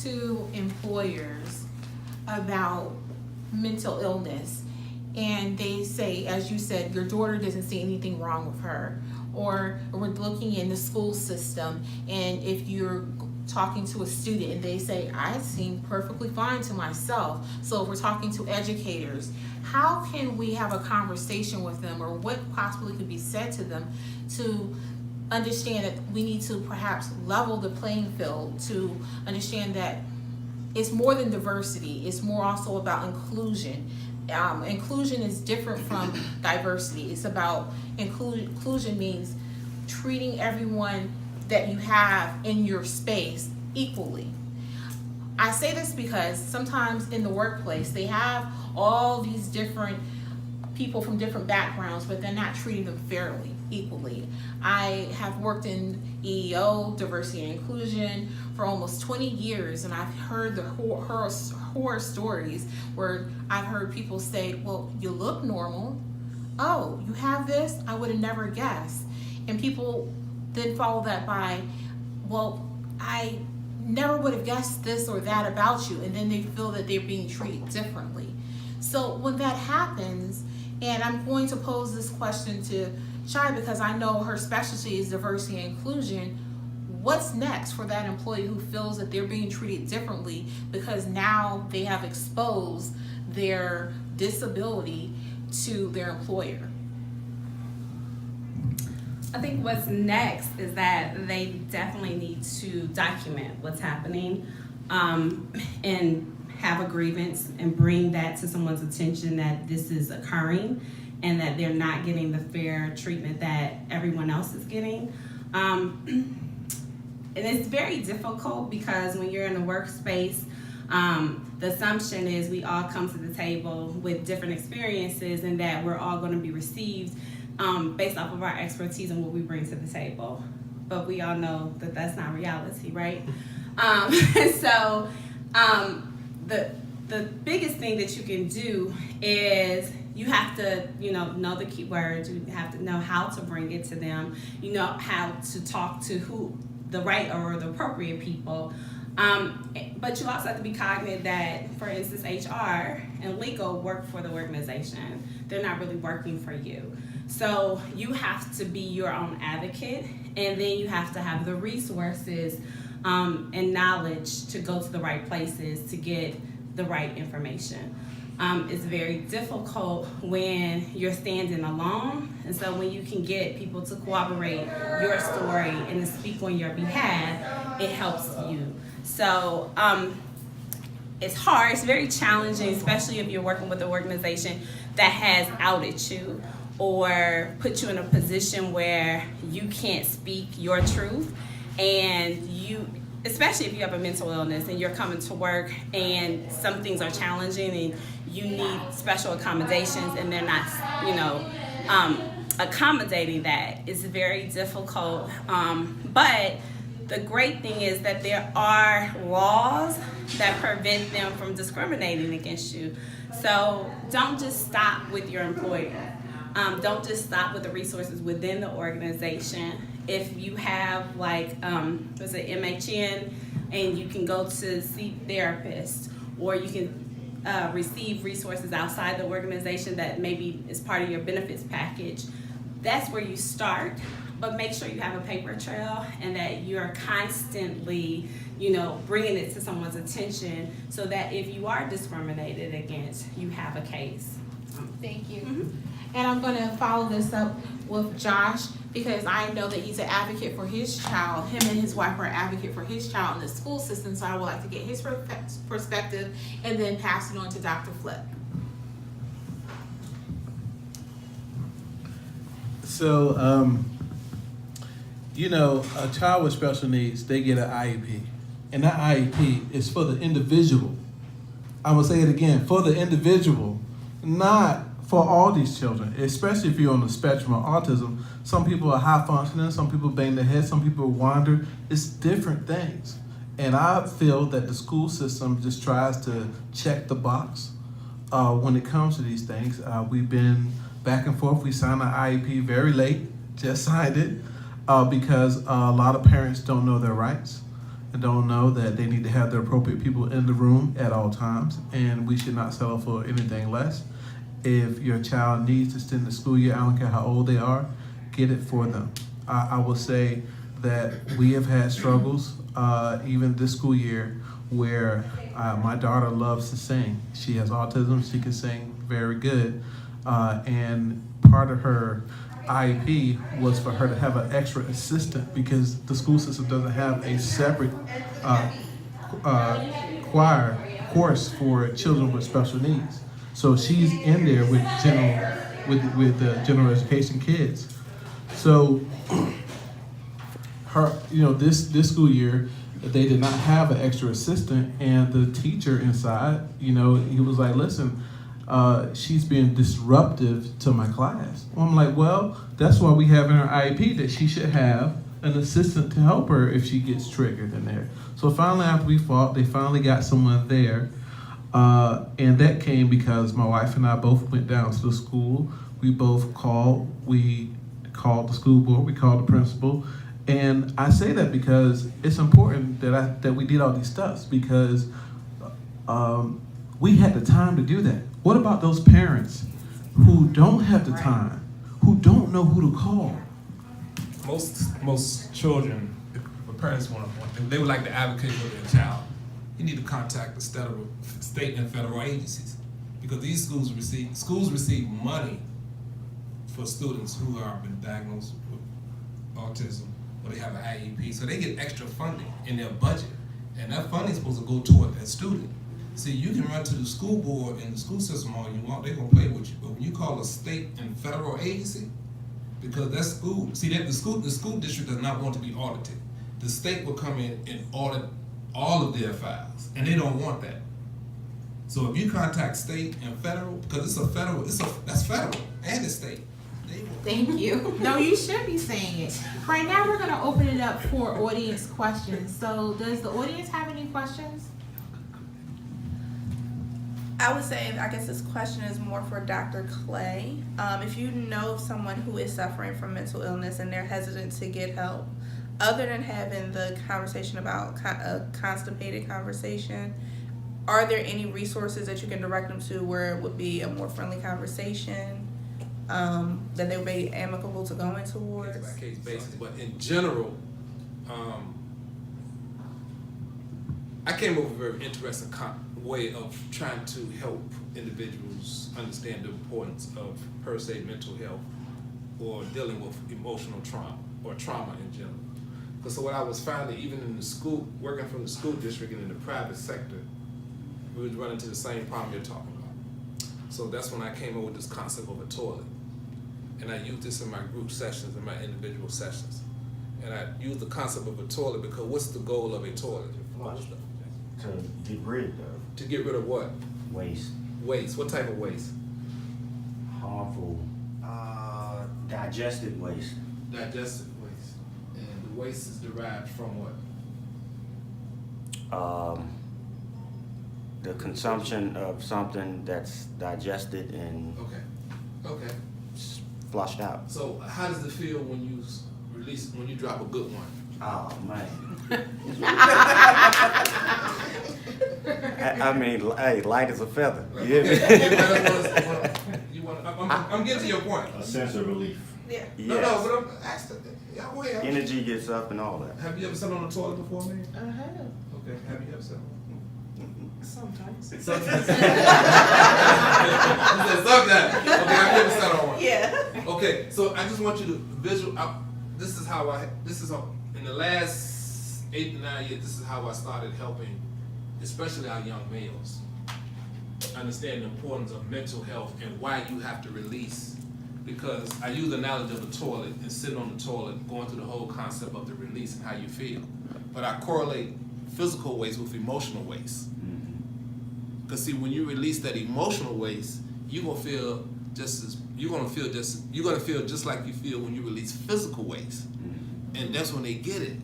to employers about mental illness, and they say, as you said, your daughter doesn't see anything wrong with her, or we're looking in the school system, and if you're talking to a student and they say, I seem perfectly fine to myself. So if we're talking to educators, how can we have a conversation with them, or what possibly could be said to them to understand that we need to perhaps level the playing field, to understand that it's more than diversity, it's more also about inclusion. Inclusion is different from diversity. It's about inclusion means treating everyone that you have in your space equally. I say this because sometimes in the workplace they have all these different people from different backgrounds, but they're not treating them fairly, equally. I have worked in EEO, diversity and inclusion, for almost 20 years, and I've heard the horror stories where I've heard people say, well, you look normal. Oh, you have this? I would have never guessed. And people then follow that by, well, I never would have guessed this or that about you, and then they feel that they're being treated differently. So when that happens, and I'm going to pose this question to Shai because I know her specialty is diversity and inclusion, what's next for that employee who feels that they're being treated differently because now they have exposed their disability to their employer? I think what's next is that they definitely need to document what's happening, and have a grievance and bring that to someone's attention that this is occurring and that they're not getting the fair treatment that everyone else is getting. And it's very difficult because when you're in a workspace, the assumption is we all come to the table with different experiences and that we're all going to be received based off of our expertise and what we bring to the table. But we all know that that's not reality, right? The biggest thing that you can do is you have to, know the key words. You have to know how to bring it to them. You know how to talk to who the right or the appropriate people. But you also have to be cognizant that, for instance, HR and legal work for the organization. They're not really working for you. So you have to be your own advocate, and then you have to have the resources and knowledge to go to the right places to get the right information. It's very difficult when you're standing alone, and so when you can get people to corroborate your story and to speak on your behalf, it helps you. So it's hard, it's very challenging, especially if you're working with an organization that has outed you or put you in a position where you can't speak your truth, and especially if you have a mental illness and you're coming to work and some things are challenging and you need special accommodations and they're not, accommodating that is very difficult. But the great thing is that there are laws that prevent them from discriminating against you. So don't just stop with your employer. Don't just stop with the resources within the organization. If you have MHN, and you can go to see therapists, or you can receive resources outside the organization that maybe is part of your benefits package, that's where you start. But make sure you have a paper trail and that you're constantly, bringing it to someone's attention so that if you are discriminated against, you have a case. Thank you. Mm-hmm. And I'm going to follow this up with Josh because I know that he's an advocate for his child. Him and his wife are an advocate for his child in the school system, so I would like to get his perspective and then pass it on to Dr. Flip. So, a child with special needs, they get an IEP. And that IEP is for the individual. I'm going to say it again, for the individual, not for all these children, especially if you're on the spectrum of autism. Some people are high functioning, some people bang their head, some people wander. It's different things. And I feel that the school system just tries to check the box when it comes to these things. We've been back and forth. We signed our IEP very late, just signed it, because a lot of parents don't know their rights. and don't know that they need to have the appropriate people in the room at all times, and we should not settle for anything less. If your child needs to extend the school year, I don't care how old they are, get it for them. I will say that we have had struggles, even this school year, where my daughter loves to sing. She has autism, she can sing very good, and part of her IEP was for her to have an extra assistant because the school system doesn't have a separate choir course for children with special needs. So she's in there with the general education kids. So her, this school year, they did not have an extra assistant, and the teacher inside, he was like, listen, she's being disruptive to my class. Well, I'm like, well, that's why we have in our IEP that she should have an assistant to help her if she gets triggered in there. So finally, after we fought, they finally got someone there. And that came because my wife and I both went down to the school. We both called. We called the school board. We called the principal. And I say that because it's important that we did all these steps because we had the time to do that. What about those parents who don't have the time, who don't know who to call? Most children, if parents they would like to advocate for their child. You need to contact the state and federal agencies because these schools receive money for students who have been diagnosed with autism or they have an IEP, so they get extra funding in their budget, and that funding is supposed to go toward that student. See, you can run to the school board and the school system all you want; they're gonna play with you. But when you call a state and federal agency, because that school, the school district does not want to be audited. The state will come in and audit all of their files, and they don't want that. So if you contact state and federal, because that's federal and it's state. Thank you. No, you should be saying it. Right now, we're going to open it up for audience questions. So does the audience have any questions? I would say, I guess this question is more for Dr. Clay. If you know of someone who is suffering from mental illness and they're hesitant to get help, other than having the conversation about a constipated conversation, are there any resources that you can direct them to where it would be a more friendly conversation that they would be amicable to going towards? Case by case basis, but in general, I came up with a very interesting way of trying to help individuals understand the importance of per se mental health or dealing with emotional trauma or trauma in general. Because so what I was finding, even in the school, working from the school district and in the private sector, we would run into the same problem you're talking about. So that's when I came up with this concept of a toilet. And I used this in my group sessions and my individual sessions. And I used the concept of a toilet because what's the goal of a toilet? To get rid of. To get rid of what? Waste. Waste. What type of waste? Harmful, digested waste. Digested waste. And the waste is derived from what? The consumption of something that's digested and Okay. flushed out. So how does it feel when you drop a good one? Oh man. I mean, hey, light as a feather. You hear me? I'm getting to your point. A sense of relief. Yeah. No, Yes. but I'm asking. Yeah, go ahead. Energy gets up and all that. Have you ever sat on the toilet before, man? Uh-huh. Okay. Have you ever sat on? Sometimes. Sometimes. You said sometimes. Okay, have you ever sat on one? Yeah. Okay, so I just want you to this is how in the last 8 to 9 years, this is how I started helping, especially our young males, understand the importance of mental health and why you have to release. Because I use the analogy of a toilet and sitting on the toilet, going through the whole concept of the release and how you feel. But I correlate physical waste with emotional waste. Because see, when you release that emotional waste, you're gonna feel just like you feel when you release physical waste. And that's when they get it.